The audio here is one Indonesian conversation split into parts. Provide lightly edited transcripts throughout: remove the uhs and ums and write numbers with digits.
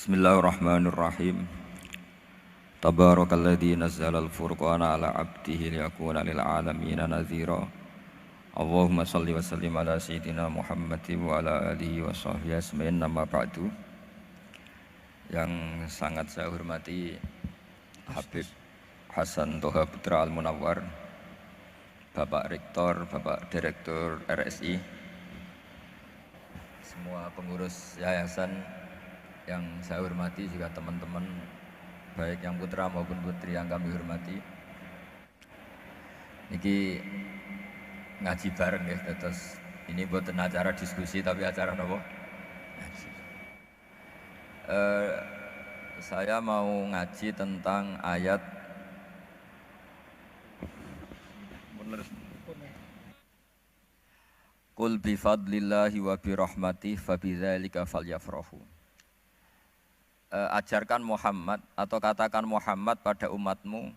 Bismillahirrahmanirrahim. Tabarakalladzi nazzalal furqana ala 'abdihi liyakuna lil 'alamin nadhira. Allahumma shalli wa sallim ala sayyidina Muhammadin wa ala alihi wa sahbihi ajmain. Nama ba'du. Yang sangat saya hormati Habib Hasan Toha Putra Al-Munawwar, Bapak Rektor, Bapak Direktur RSI, semua pengurus yayasan yang saya hormati, juga teman-teman baik yang putra maupun putri yang kami hormati. Niki ngaji bareng ya, terus ini bukan acara diskusi tapi acara nopo? Ngaji. Saya mau ngaji tentang ayat Qul bi fadlillahi wa bi rahmatihi fabidzalika falyafrahu. Ajarkan Muhammad atau katakan Muhammad pada umatmu,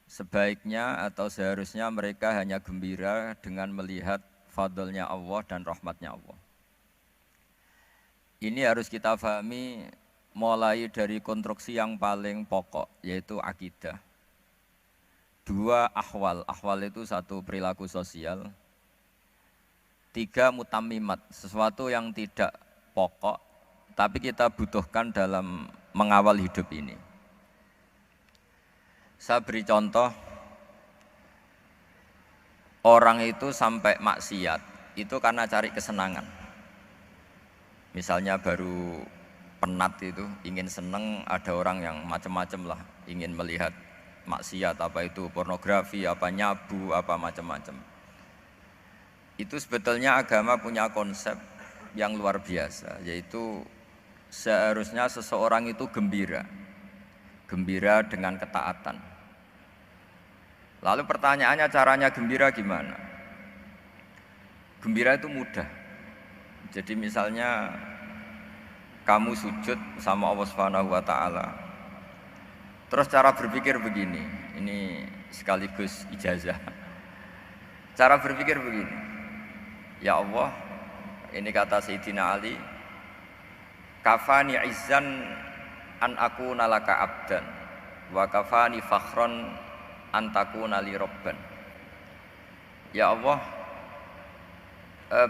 sebaiknya atau seharusnya mereka hanya gembira dengan melihat fadlnya Allah dan rahmatnya Allah. Ini harus kita pahami mulai dari konstruksi yang paling pokok, yaitu akidah. Dua ahwal, ahwal itu satu perilaku sosial. Tiga mutammimat, sesuatu yang tidak pokok tapi kita butuhkan dalam mengawal hidup ini. Saya beri contoh, orang itu sampai maksiat itu karena cari kesenangan. Misalnya baru penat itu, ingin seneng, ada orang yang macam-macam lah, ingin melihat maksiat, apa itu pornografi, apa nyabu, apa macam-macam. Itu sebetulnya agama punya konsep yang luar biasa, yaitu seharusnya seseorang itu gembira dengan ketaatan. Lalu pertanyaannya, caranya gembira gimana? Gembira itu mudah. Jadi misalnya kamu sujud sama Allah Subhanahu wa taala. Terus cara berpikir begini, ini sekaligus ijazah. Cara berpikir begini. Ya Allah, ini kata Sayyidina Ali, kafani izzan an akuna laka abdan wa kafani fakhron an takuna li robban. Ya Allah,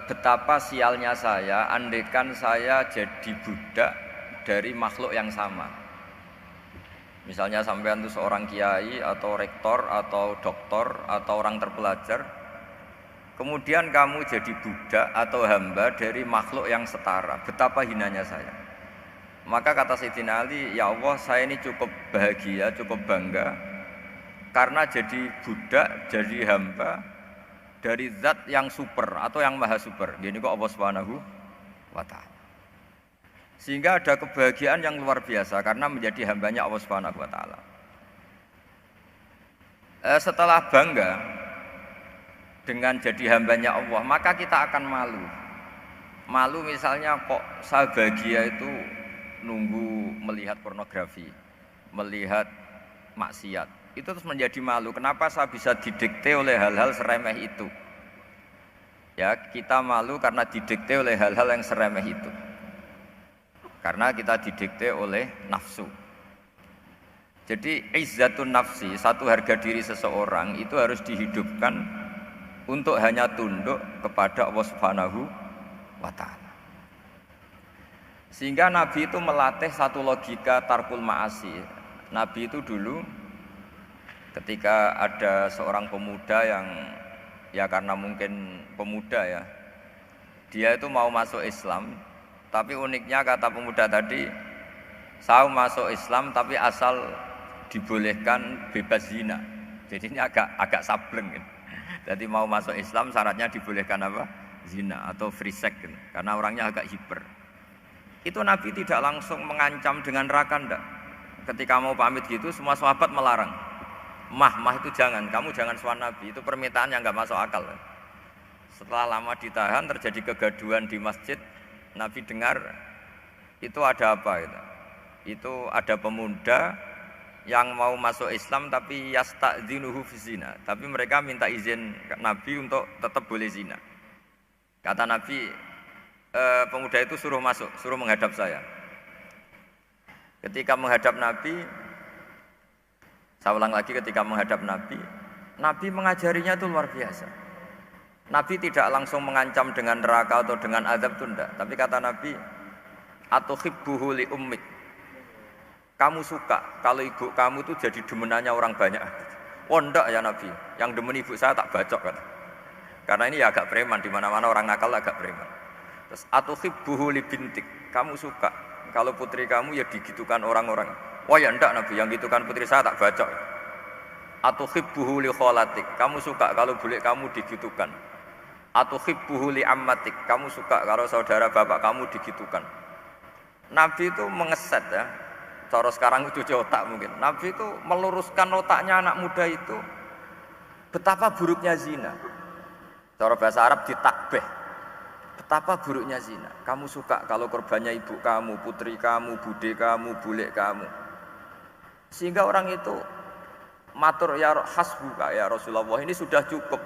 betapa sialnya saya andaikan saya jadi budak dari makhluk yang sama. Misalnya sampean itu seorang kiai atau rektor atau doktor atau orang terpelajar, kemudian kamu jadi budak atau hamba dari makhluk yang setara, betapa hinanya saya. Maka kata Sayyidina Ali, ya Allah, saya ini cukup bahagia, cukup bangga karena jadi budak, jadi hamba dari zat yang super atau yang maha super. Ini kok Allah Subhanahu wa ta'ala. Sehingga ada kebahagiaan yang luar biasa karena menjadi hambanya Allah Subhanahu wa ta'ala. Setelah bangga dengan jadi hambanya Allah, maka kita akan malu. Malu misalnya, kok saya bahagia itu nunggu melihat pornografi, melihat maksiat. Itu terus menjadi malu. Kenapa saya bisa didikte oleh hal-hal seremeh itu? Ya, kita malu karena didikte oleh hal-hal yang seremeh itu. Karena kita didikte oleh nafsu. Jadi izzatun nafsi, satu harga diri seseorang itu harus dihidupkan untuk hanya tunduk kepada Allah Subhanahu wa ta'ala. Sehingga Nabi itu melatih satu logika tarkul ma'asi. Nabi itu dulu ketika ada seorang pemuda yang, ya karena mungkin pemuda ya, dia itu mau masuk Islam, tapi uniknya kata pemuda tadi, saya masuk Islam tapi asal dibolehkan bebas zina. Jadi ini agak sableng gitu. Jadi mau masuk Islam syaratnya dibolehkan apa? Zina atau free sex gitu. Karena orangnya agak hiper. Itu Nabi tidak langsung mengancam dengan neraka, enggak. Ketika mau pamit gitu, semua sahabat melarang. Mah itu jangan, kamu jangan sowan Nabi, itu permintaan yang enggak masuk akal. Setelah lama ditahan, terjadi kegaduhan di masjid. Nabi dengar itu ada apa gitu. Itu ada pemuda yang mau masuk Islam tapi yasta'dzinuhu fi zina, tapi mereka minta izin Nabi untuk tetap boleh zina. Kata Nabi, pemuda itu suruh masuk, suruh menghadap saya. Ketika menghadap Nabi, saya ulang lagi, ketika menghadap Nabi, Nabi mengajarinya itu luar biasa. Nabi tidak langsung mengancam dengan neraka atau dengan azab itu enggak. Tapi kata Nabi, atuhibbuhu li ummik. Kamu suka kalau ibu kamu itu jadi demenannya orang banyak. Oh enggak ya Nabi, yang demen ibu saya tak bacok kan. Karena ini ya agak preman, di mana-mana orang nakal agak preman. Terus atuhibbuhu li bintik. Kamu suka kalau putri kamu ya digitukan orang-orang. Oh ya enggak Nabi, yang gitukan putri saya tak bacok. Atuhibbuhu li kholatik. Kamu suka kalau bule kamu digitukan. Atuhibbuhu li ammatik. Kamu suka kalau saudara bapak kamu digitukan. Nabi itu mengeset ya. Cara sekarang itu cuci otak mungkin. Nabi itu meluruskan otaknya anak muda itu. Betapa buruknya zina. Cara bahasa Arab ditakbih. Betapa buruknya zina. Kamu suka kalau korbannya ibu kamu, putri kamu, bude kamu, bule kamu. Sehingga orang itu matur ya hasbuka ya Rasulullah, ini sudah cukup.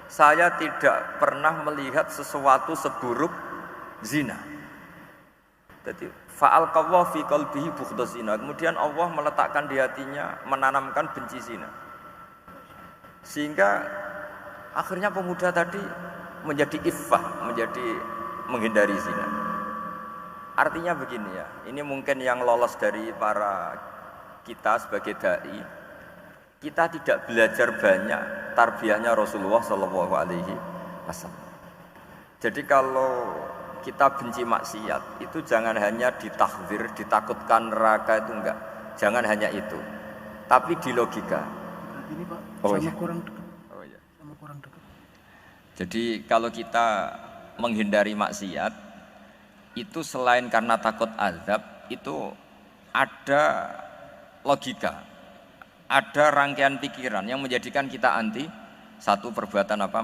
Saya tidak pernah melihat sesuatu seburuk zina. Jadi fa'alqallahu fi qalbihi bughdaz zina. Kemudian Allah meletakkan di hatinya, menanamkan benci zina. Sehingga akhirnya pemuda tadi menjadi iffah, menjadi menghindari zina. Artinya begini ya, ini mungkin yang lolos dari para kita sebagai dai, kita tidak belajar banyak tarbiyahnya Rasulullah Shallallahu Alaihi Wasallam. Jadi kalau kita benci maksiat itu jangan hanya ditahdzir, ditakutkan neraka itu enggak, jangan hanya itu, tapi di logika. Ini Pak, kurang dekat. Oh, iya. Sama kurang dekat. Jadi kalau kita menghindari maksiat itu selain karena takut azab, itu ada logika, ada rangkaian pikiran yang menjadikan kita anti satu perbuatan apa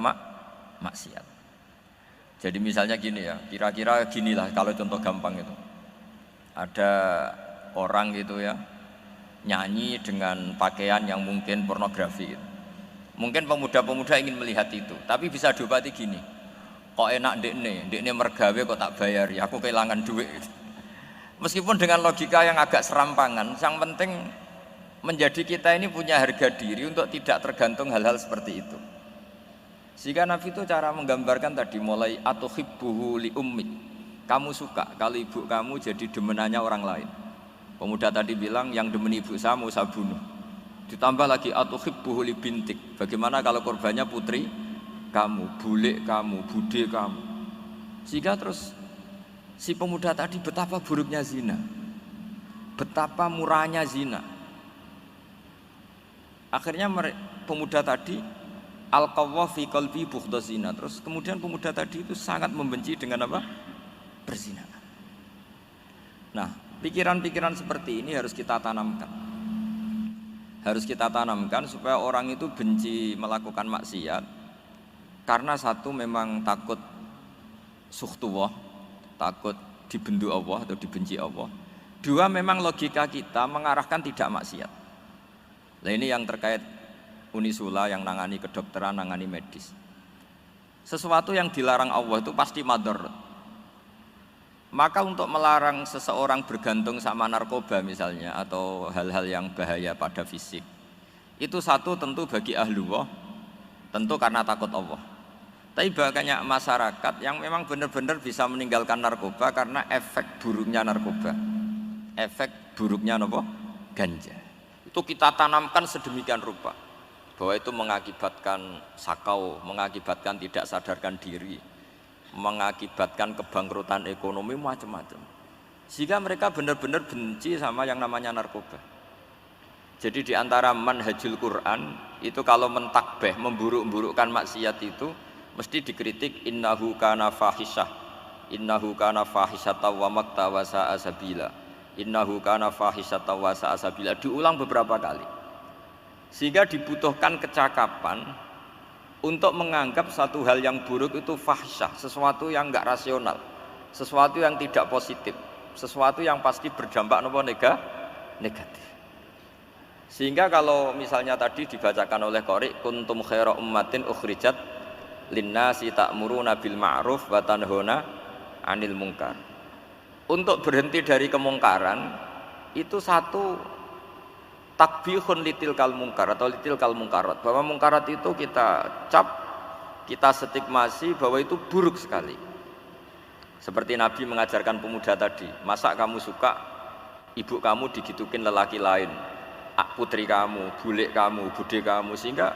maksiat. Jadi misalnya gini ya, kira-kira ginilah kalau contoh gampang itu. Ada orang gitu ya, nyanyi dengan pakaian yang mungkin pornografi gitu. Mungkin pemuda-pemuda ingin melihat itu, tapi bisa diobati gini. Kok enak dekne mergawe kok tak bayari, aku kehilangan duit. Meskipun dengan logika yang agak serampangan, yang penting menjadi kita ini punya harga diri untuk tidak tergantung hal-hal seperti itu. Sehingga Nabi itu cara menggambarkan tadi mulai atuhibbuhu li ummik. Kamu suka kalau ibu kamu jadi demenannya orang lain. Pemuda tadi bilang yang demen ibu saya mau saya bunuh. Ditambah lagi atuhibbuhu li bintik. Bagaimana kalau korbannya putri kamu, bule kamu, bude kamu. Sehingga terus si pemuda tadi betapa buruknya zina, betapa murahnya zina. Akhirnya pemuda tadi alqawwa fi qalbi bughdaz zina. Terus kemudian pemuda tadi itu sangat membenci dengan apa? Berzina. Nah, pikiran-pikiran seperti ini harus kita tanamkan. Harus kita tanamkan supaya orang itu benci melakukan maksiat. Karena satu memang takut sukhtuwah, takut dibendu Allah atau dibenci Allah. Dua, memang logika kita mengarahkan tidak maksiat. Nah ini yang terkait Unisula yang nangani kedokteran, nangani medis. Sesuatu yang dilarang Allah itu pasti madharat. Maka untuk melarang seseorang bergantung sama narkoba misalnya atau hal-hal yang bahaya pada fisik, itu satu tentu bagi ahlullah, tentu karena takut Allah. Tapi banyak masyarakat yang memang benar-benar bisa meninggalkan narkoba karena efek buruknya narkoba, efek buruknya ganja. Itu kita tanamkan sedemikian rupa bahwa itu mengakibatkan sakau, mengakibatkan tidak sadarkan diri, mengakibatkan kebangkrutan ekonomi macam-macam. Sehingga mereka benar-benar benci sama yang namanya narkoba. Jadi di antara manhajul Quran itu kalau mentakbih, memburuk-burukkan maksiat itu mesti dikritik innahu kana fahisyah, innahu kana fahisyata wa makta wa sa'a sabila, innahu kana fahisyata wa sa'a sabila, diulang beberapa kali. Sehingga dibutuhkan kecakapan untuk menganggap satu hal yang buruk itu fahsyah, sesuatu yang enggak rasional, sesuatu yang tidak positif, sesuatu yang pasti berdampak negatif. Sehingga kalau misalnya tadi dibacakan oleh qari kuntum khaira ummatin ukhrijat linnasi ta'muruna bil ma'ruf wa tanhauna 'anil munkar. Untuk berhenti dari kemungkaran itu satu takbihun litil kal mungkar atau litil kal mungkarat, bahwa mungkarat itu kita cap, kita stigmasi bahwa itu buruk sekali. Seperti Nabi mengajarkan pemuda tadi, masa kamu suka ibu kamu digitukin lelaki lain, putri kamu, bulik kamu, bude kamu, sehingga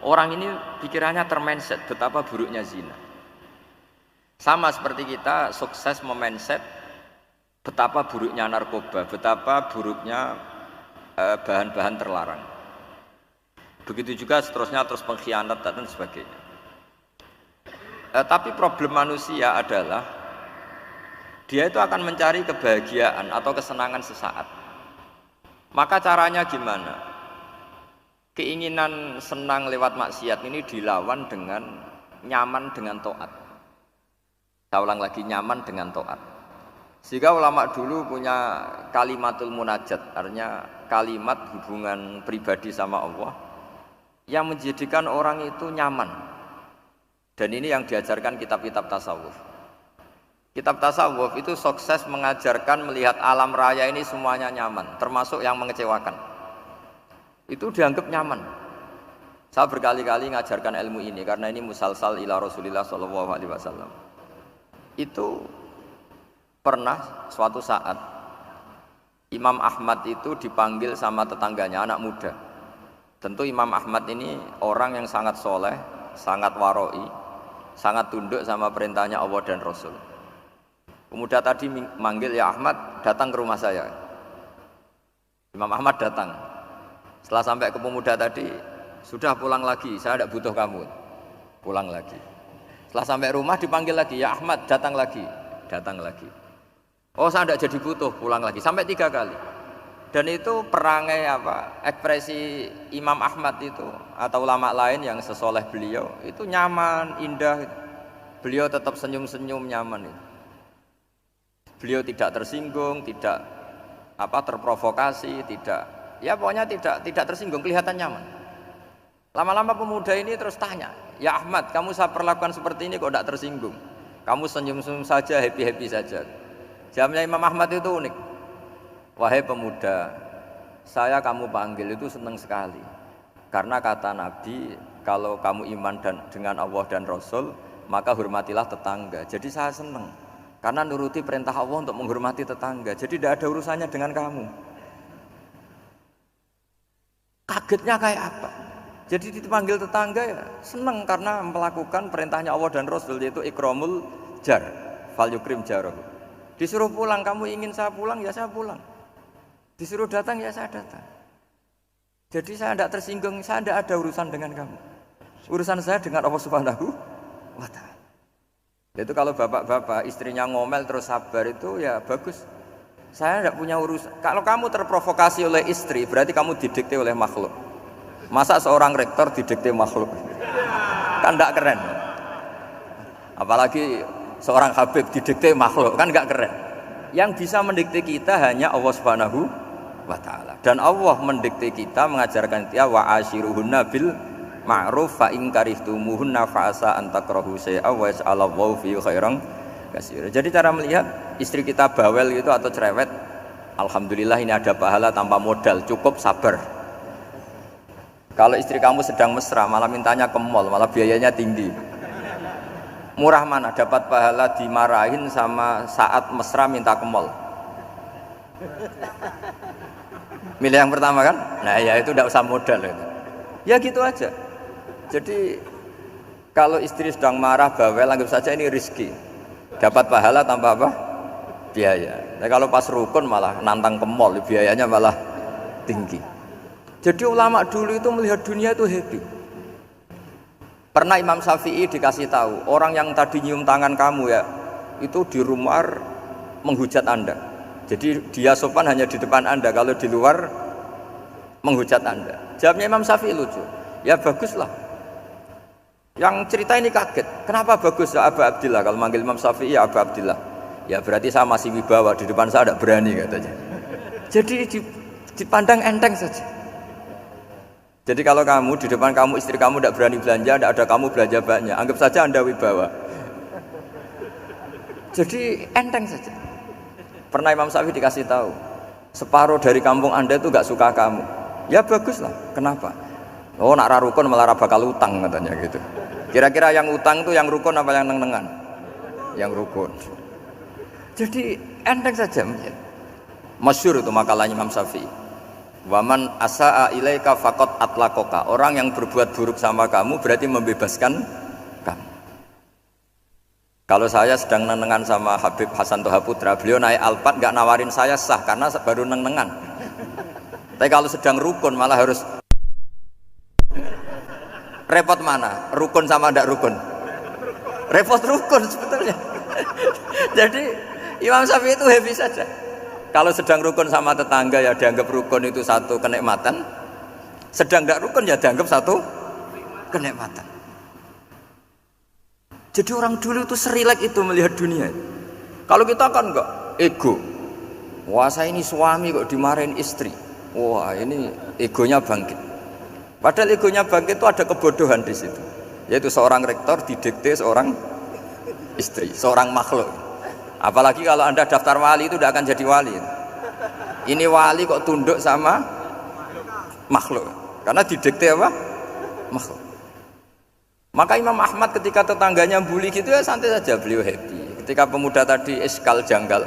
orang ini pikirannya termindset betapa buruknya zina. Sama seperti kita sukses memindset betapa buruknya narkoba, betapa buruknya bahan-bahan terlarang. Begitu juga seterusnya, terus pengkhianat dan sebagainya. Tapi problem manusia adalah dia itu akan mencari kebahagiaan atau kesenangan sesaat. Maka caranya gimana? Keinginan senang lewat maksiat ini dilawan dengan nyaman dengan taat. Saya ulang lagi, nyaman dengan taat. Sehingga ulama dulu punya kalimatul munajat, artinya kalimat hubungan pribadi sama Allah yang menjadikan orang itu nyaman. Dan ini yang diajarkan kitab-kitab tasawuf. Kitab tasawuf itu sukses mengajarkan melihat alam raya ini semuanya nyaman, termasuk yang mengecewakan. Itu dianggap nyaman. Saya berkali-kali mengajarkan ilmu ini karena ini musalsal ila Rasulillah SAW. Itu pernah suatu saat Imam Ahmad itu dipanggil sama tetangganya, anak muda. Tentu Imam Ahmad ini orang yang sangat soleh, sangat waroi, sangat tunduk sama perintahnya Allah dan Rasul. Pemuda tadi manggil, ya Ahmad, datang ke rumah saya. Imam Ahmad datang. Setelah sampai ke pemuda tadi, sudah pulang lagi, saya tidak butuh kamu. Pulang lagi. Setelah sampai rumah dipanggil lagi, ya Ahmad, datang lagi. Datang lagi. Oh, saya tidak jadi butuh, pulang lagi. Sampai 3 kali. Dan itu perangai ekspresi Imam Ahmad itu atau ulama lain yang sesoleh beliau itu nyaman, indah. Beliau tetap senyum-senyum, nyaman itu. Beliau tidak tersinggung, tidak terprovokasi, pokoknya tidak tersinggung, kelihatan nyaman. Lama-lama pemuda ini terus tanya, ya Ahmad, kamu saya perlakukan seperti ini kok tidak tersinggung? Kamu senyum-senyum saja, happy-happy saja. Jawabnya Imam Ahmad itu unik. Wahai pemuda, saya kamu panggil itu senang sekali. Karena kata Nabi, kalau kamu iman dengan Allah dan Rasul, maka hormatilah tetangga. Jadi saya senang. Karena nuruti perintah Allah untuk menghormati tetangga. Jadi tidak ada urusannya dengan kamu. Kagetnya kayak apa? Jadi dipanggil tetangga ya senang karena melakukan perintahnya Allah dan Rasul, yaitu ikramul jar, fal yukrim jarahu. Disuruh pulang, kamu ingin saya pulang, ya saya pulang. Disuruh datang, ya saya datang. Jadi saya tidak tersinggung, saya tidak ada urusan dengan kamu. Urusan saya dengan Allah Subhanahu wa Ta'ala. Itu kalau bapak-bapak istrinya ngomel terus sabar itu ya bagus. Saya tidak punya urusan. Kalau kamu terprovokasi oleh istri, berarti kamu didikte oleh makhluk. Masa seorang rektor didikte makhluk? Kan tidak keren. Apalagi seorang habib didikte makhluk, kan tidak keren. Yang bisa mendikte kita hanya Allah Subhanahu wa Ta'ala. Dan Allah mendikte kita, mengajarkan kita wa ashiruhunna bil ma'ruf fa in karihtumuhunna fa asa an takrahu shay'a wa yaj'alallahu fi khairan katsira. Jadi cara melihat istri kita bawel gitu atau cerewet, alhamdulillah ini ada pahala tanpa modal, cukup sabar. Kalau istri kamu sedang mesra malah mintanya ke mall, malah biayanya tinggi. Murah mana dapat pahala dimarahin sama saat mesra minta ke mall? Milih yang pertama kan? Nah ya itu tidak usah modal itu. Ya gitu aja. Jadi kalau istri sedang marah bawel, anggap saja ini rezeki. Dapat pahala tanpa apa? Biaya. Nah, kalau pas rukun malah nantang ke mall, biayanya malah tinggi. Jadi ulama dulu itu melihat dunia itu happy. Pernah Imam Syafi'i dikasih tahu, orang yang tadi nyium tangan kamu ya, itu di rumah menghujat Anda. Jadi dia sopan hanya di depan Anda, kalau di luar menghujat Anda. Jawabnya Imam Syafi'i lucu. Ya baguslah. Yang cerita ini kaget. Kenapa bagus ya Aba Abdillah? Kalau manggil Imam Syafi'i ya Aba Abdillah. Ya berarti saya masih wibawa, di depan saya tidak berani katanya. Jadi dipandang enteng saja. Jadi kalau kamu di depan kamu istri kamu tidak berani belanja, tidak ada kamu belanja banyak, anggap saja Anda wibawa. Jadi enteng saja. Pernah Imam Syafi'i dikasih tahu, separuh dari kampung Anda itu nggak suka kamu. Ya baguslah. Kenapa? Oh, nak ra rukun malah bakal utang katanya gitu. Kira-kira yang utang tuh yang rukun apa yang neng-nengan? Yang rukun. Jadi enteng saja. Masyhur itu makalahnya Imam Syafi'i. Waman asaa ilaika faqad atlaqaka. Orang yang berbuat buruk sama kamu berarti membebaskan kamu. Kalau saya sedang neng-nengan sama Habib Hasan Toha Putra, beliau naik Alphard nggak nawarin saya sah karena baru neng-nengan. Tapi kalau sedang rukun malah harus repot mana? Rukun sama ndak rukun? Repot rukun sebetulnya. Jadi Imam Syafi'i itu happy saja. Kalau sedang rukun sama tetangga ya dianggap rukun itu satu kenikmatan. Sedang ndak rukun ya dianggap satu kenikmatan. Jadi orang dulu itu serilek itu melihat dunia. Kalau kita kan enggak, ego. Wah, saya ini suami kok dimarahin istri. Wah, ini egonya bangkit. Padahal egonya bangkit itu ada kebodohan di situ. Yaitu seorang rektor didikte seorang istri, seorang makhluk. Apalagi kalau Anda daftar wali itu tidak akan jadi wali. Ini wali kok tunduk sama makhluk. Karena didikte apa? Makhluk. Maka Imam Ahmad ketika tetangganya bully gitu ya santai saja, beliau happy. Ketika pemuda tadi iskal janggal,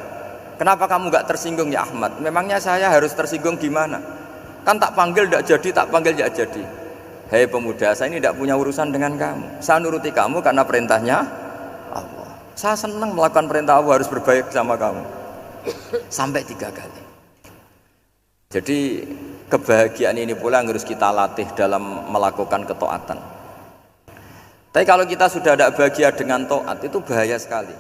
kenapa kamu nggak tersinggung ya Ahmad? Memangnya saya harus tersinggung gimana? Kan tak panggil tidak jadi, tak panggil tidak jadi. Hei pemuda, saya ini tidak punya urusan dengan kamu. Saya nuruti kamu karena perintahnya Allah. Saya senang melakukan perintah Allah, harus berbaik sama kamu. Sampai 3 kali. Jadi kebahagiaan ini pula yang harus kita latih dalam melakukan ketaatan. Tapi kalau kita sudah tidak bahagia dengan taat, itu bahaya sekali.